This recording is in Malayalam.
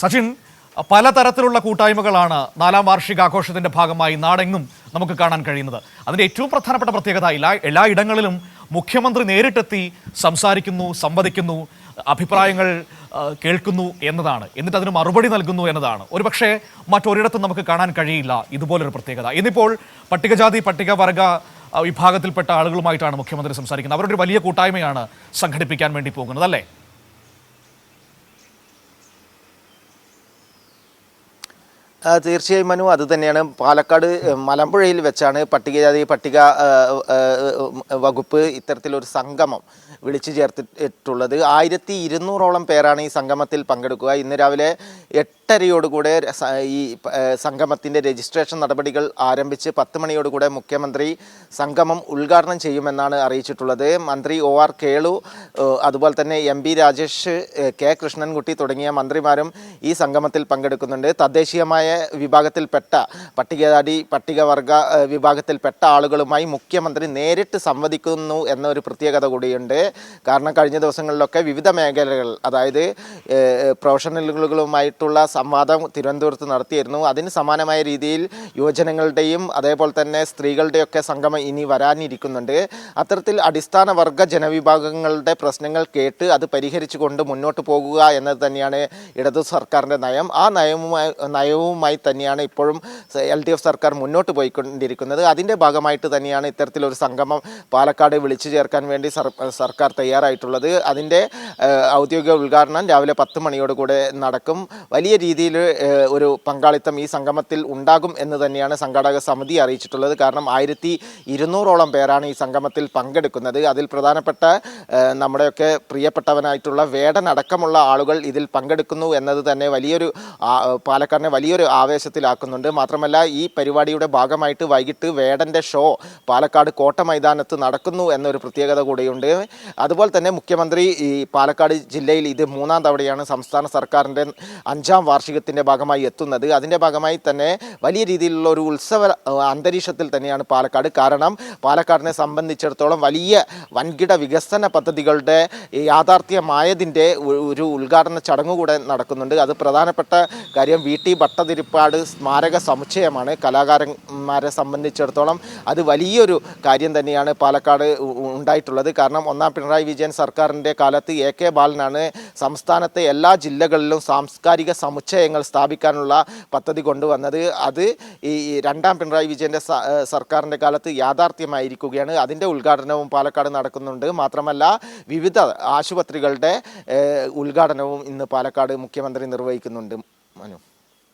സച്ചിൻ, പലതരത്തിലുള്ള കൂട്ടായ്മകളാണ് നാലാം വാർഷികാഘോഷത്തിന്റെ ഭാഗമായി നാടെങ്ങും നമുക്ക് കാണാൻ കഴിയുന്നത്. അതിന്റെ ഏറ്റവും പ്രധാനപ്പെട്ട പ്രത്യേകത എല്ലാ ഇടങ്ങളിലും മുഖ്യമന്ത്രി നേരിട്ടെത്തി സംസാരിക്കുന്നു, സംവദിക്കുന്നു, അഭിപ്രായങ്ങൾ കേൾക്കുന്നു എന്നതാണ്. എന്നിട്ട് അതിന് മറുപടി നൽകുന്നു എന്നതാണ്. ഒരുപക്ഷെ മറ്റൊരിടത്തും നമുക്ക് കാണാൻ കഴിയില്ല ഇതുപോലൊരു പ്രത്യേകത. ഇന്നിപ്പോൾ പട്ടികജാതി പട്ടികവർഗ വിഭാഗത്തിൽപ്പെട്ട ആളുകളുമായിട്ടാണ് മുഖ്യമന്ത്രി സംസാരിക്കുന്നത്. അവരുടെ ഒരു വലിയ കൂട്ടായ്മയാണ് സംഘടിപ്പിക്കാൻ വേണ്ടി പോകുന്നത്, അല്ലേ? തീർച്ചയായും മനു, അതുതന്നെയാണ്. പാലക്കാട് മലമ്പുഴയിൽ വെച്ചാണ് പട്ടികജാതി പട്ടിക വകുപ്പ് ഇത്തരത്തിലൊരു സംഗമം വിളിച്ചു ചേർത്തിട്ടുള്ളത്. 1200ഓളം പേരാണ് ഈ സംഗമത്തിൽ പങ്കെടുക്കുക. ഇന്ന് രാവിലെ 8:30യോടുകൂടെ ഈ സംഗമത്തിൻ്റെ രജിസ്ട്രേഷൻ നടപടികൾ ആരംഭിച്ച് 10 മണിയോടുകൂടെ മുഖ്യമന്ത്രി സംഗമം ഉദ്ഘാടനം ചെയ്യുമെന്നാണ് അറിയിച്ചിട്ടുള്ളത്. മന്ത്രി OR കേളു, അതുപോലെ തന്നെ MP രാജേഷ്, K കൃഷ്ണൻകുട്ടി തുടങ്ങിയ മന്ത്രിമാരും ഈ സംഗമത്തിൽ പങ്കെടുക്കുന്നുണ്ട്. തദ്ദേശീയമായ വിഭാഗത്തിൽപ്പെട്ട പട്ടികജാതി പട്ടികവർഗ വിഭാഗത്തിൽപ്പെട്ട ആളുകളുമായി മുഖ്യമന്ത്രി നേരിട്ട് സംവദിക്കുന്നു എന്നൊരു പ്രത്യേകത കൂടിയുണ്ട്. കാരണം കഴിഞ്ഞ ദിവസങ്ങളിലൊക്കെ വിവിധ മേഖലകൾ, അതായത് പ്രൊഫഷണലുകളുമായിട്ടുള്ള സംവാദം തിരുവനന്തപുരത്ത് നടത്തിയിരുന്നു. അതിന് സമാനമായ രീതിയിൽ യുവജനങ്ങളുടെയും അതേപോലെ തന്നെ സ്ത്രീകളുടെയൊക്കെ സംഗമം ഇനി വരാനിരിക്കുന്നുണ്ട്. അത്തരത്തിൽ അടിസ്ഥാന വർഗ ജനവിഭാഗങ്ങളുടെ പ്രശ്നങ്ങൾ കേട്ട് അത് പരിഹരിച്ചുകൊണ്ട് മുന്നോട്ട് പോകുക എന്നത് തന്നെയാണ് ഇടതു സർക്കാരിൻ്റെ നയം. ആ നയവുമായി തന്നെയാണ് ഇപ്പോഴും LDF സർക്കാർ മുന്നോട്ട് പോയിക്കൊണ്ടിരിക്കുന്നത്. അതിൻ്റെ ഭാഗമായിട്ട് തന്നെയാണ് ഇത്തരത്തിലൊരു സംഗമം പാലക്കാട് വിളിച്ചു ചേർക്കാൻ വേണ്ടി സർക്കാർ തയ്യാറായിട്ടുള്ളത്. അതിൻ്റെ ഔദ്യോഗിക ഉദ്ഘാടനം രാവിലെ 10 മണിയോടുകൂടെ നടക്കും. വലിയ രീതിയിൽ ഒരു പങ്കാളിത്തം ഈ സംഗമത്തിൽ ഉണ്ടാകും എന്ന് തന്നെയാണ് സംഘാടക സമിതി അറിയിച്ചിട്ടുള്ളത്. കാരണം 1200ഓളം പേരാണ് ഈ സംഗമത്തിൽ പങ്കെടുക്കുന്നത്. അതിൽ പ്രധാനപ്പെട്ട നമ്മുടെയൊക്കെ പ്രിയപ്പെട്ടവനായിട്ടുള്ള വേടൻ അടക്കമുള്ള ആളുകൾ ഇതിൽ പങ്കെടുക്കുന്നു എന്നത് തന്നെ പാലക്കാടിനെ വലിയൊരു ആവേശത്തിലാക്കുന്നുണ്ട്. മാത്രമല്ല, ഈ പരിപാടിയുടെ ഭാഗമായിട്ട് വൈകിട്ട് വേടൻ്റെ ഷോ പാലക്കാട് കോട്ട മൈതാനത്ത് നടക്കുന്നു എന്നൊരു പ്രത്യേകത കൂടിയുണ്ട്. അതുപോലെ തന്നെ മുഖ്യമന്ത്രി ഈ പാലക്കാട് ജില്ലയിൽ ഇത് 3ാം തവണയാണ് സംസ്ഥാന സർക്കാരിൻ്റെ 5ാം വാർഷികത്തിൻ്റെ ഭാഗമായി എത്തുന്നത്. അതിൻ്റെ ഭാഗമായി തന്നെ വലിയ രീതിയിലുള്ള ഒരു ഉത്സവ അന്തരീക്ഷത്തിൽ തന്നെയാണ് പാലക്കാട്. കാരണം പാലക്കാടിനെ സംബന്ധിച്ചിടത്തോളം വലിയ വൻകിട വികസന പദ്ധതികളുടെ യാഥാർത്ഥ്യമായതിൻ്റെ ഒരു ഉദ്ഘാടന ചടങ്ങ് കൂടെ നടക്കുന്നുണ്ട്. അത് പ്രധാനപ്പെട്ട കാര്യം VT ഭട്ടതിരിപ്പാട് സ്മാരക സമുച്ചയമാണ്. കലാകാരന്മാരെ സംബന്ധിച്ചിടത്തോളം അത് വലിയൊരു കാര്യം തന്നെയാണ് പാലക്കാട് ഉണ്ടായിട്ടുള്ളത്. കാരണം 1ാം പിണറായി വിജയൻ സർക്കാരിൻ്റെ കാലത്ത് AK ബാലനാണ് സംസ്ഥാനത്തെ എല്ലാ ജില്ലകളിലും സാംസ്കാരിക സമുച്ചയങ്ങൾ സ്ഥാപിക്കാനുള്ള പദ്ധതി കൊണ്ടുവന്നത്. അത് ഈ 2ാം പിണറായി വിജയൻ്റെ സർക്കാരിൻ്റെ കാലത്ത് യാഥാർത്ഥ്യമായിരിക്കുകയാണ്. അതിൻ്റെ ഉദ്ഘാടനവും പാലക്കാട് നടക്കുന്നുണ്ട്. മാത്രമല്ല, വിവിധ ആശുപത്രികളുടെ ഉദ്ഘാടനവും ഇന്ന് പാലക്കാട് മുഖ്യമന്ത്രി നിർവഹിക്കുന്നുണ്ട്. മനു.